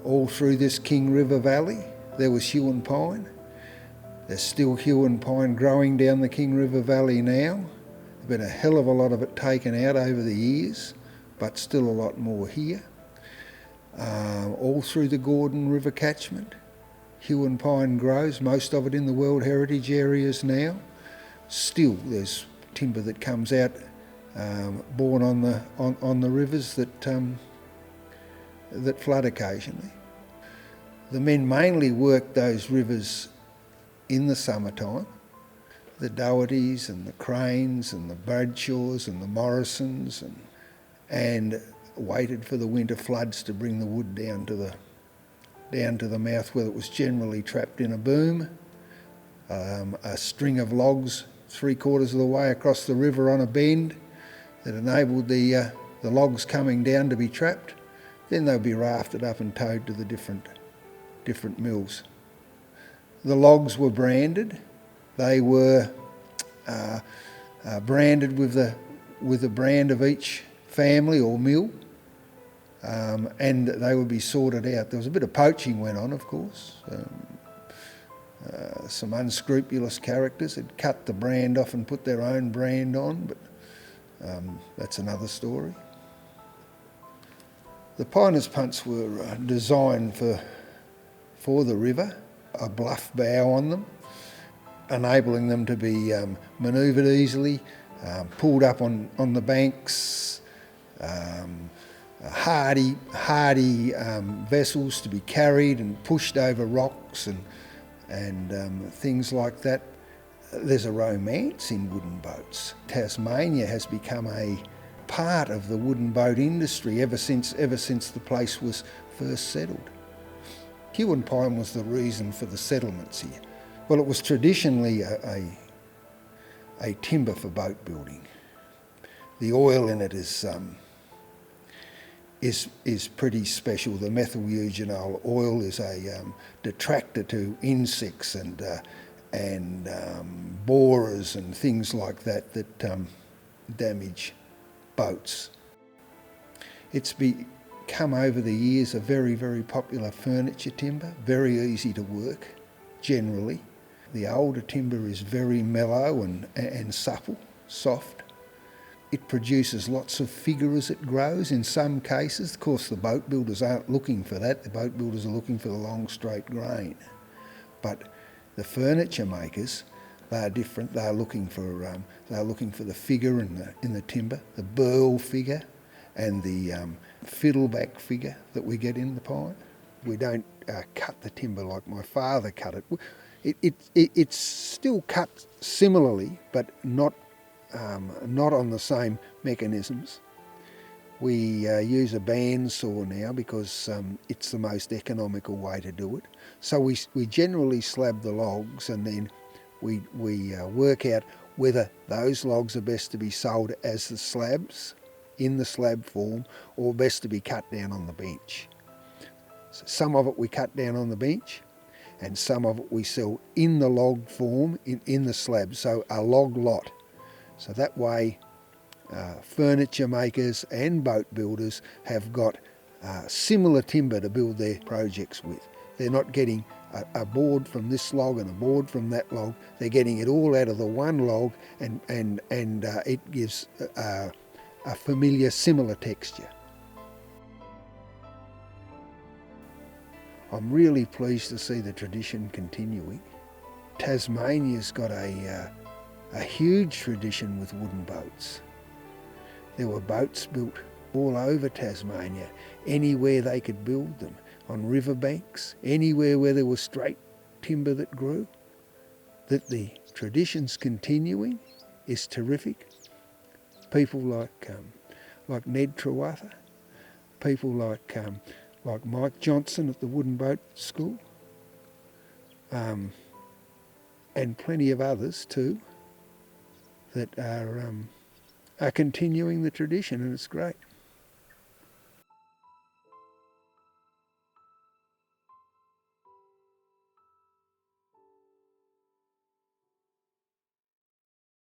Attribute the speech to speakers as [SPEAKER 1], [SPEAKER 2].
[SPEAKER 1] All through this King River Valley there was Huon Pine. There's still Huon Pine growing down the King River Valley now. There's been a hell of a lot of it taken out over the years, but still a lot more here. All through the Gordon River catchment, Huon Pine grows, most of it in the World Heritage areas now. Still there's timber that comes out born on the rivers that flood occasionally. The men mainly worked those rivers in the summertime, the Dohertys and the Cranes and the Bradshaws and the Morrisons, and waited for the winter floods to bring the wood down to the mouth, where it was generally trapped in a boom, a string of logs 3/4 of the way across the river on a bend that enabled the logs coming down to be trapped. Then they'd be rafted up and towed to the different mills. The logs were branded. They were branded with the brand of each family or mill, and they would be sorted out. There was a bit of poaching went on, of course. Some unscrupulous characters had cut the brand off and put their own brand on, but that's another story. The piners' punts were designed for the river, a bluff bow on them, enabling them to be manoeuvred easily, pulled up on the banks, hardy vessels to be carried and pushed over rocks and things like that. There's a romance in wooden boats. Tasmania has become a part of the wooden boat industry ever since the place was first settled. Huon Pine was the reason for the settlements here. Well, it was traditionally a timber for boat building. The oil in it is pretty special. The methyl eugenol oil is a detractor to insects and borers and things like that damage boats. It's become over the years a very, very popular furniture timber, very easy to work generally. The older timber is very mellow and supple, soft. It produces lots of figure as it grows in some cases. Of course, the boat builders aren't looking for that. The boat builders are looking for the long, straight grain. But the furniture makers, they are different. They're looking for the figure in the timber, the burl figure, and the fiddleback figure that we get in the pine. We don't cut the timber like my father cut it. It's still cut similarly, but not on the same mechanisms. We use a bandsaw now because it's the most economical way to do it. So we generally slab the logs, and then we work out whether those logs are best to be sold as the slabs, in the slab form, or best to be cut down on the bench. So some of it we cut down on the bench, and some of it we sell in the log form, in the slab, so a log lot. So that way furniture makers and boat builders have got similar timber to build their projects with. They're not getting a board from this log and a board from that log. They're getting it all out of the one log, and it gives a familiar, similar texture. I'm really pleased to see the tradition continuing. Tasmania's got a huge tradition with wooden boats. There were boats built all over Tasmania, anywhere they could build them, on riverbanks, anywhere where there was straight timber that grew. That the tradition's continuing is terrific. People like Ned Trewatha, people like Mike Johnson at the Wooden Boat School, and plenty of others too, that are continuing the tradition, and it's great.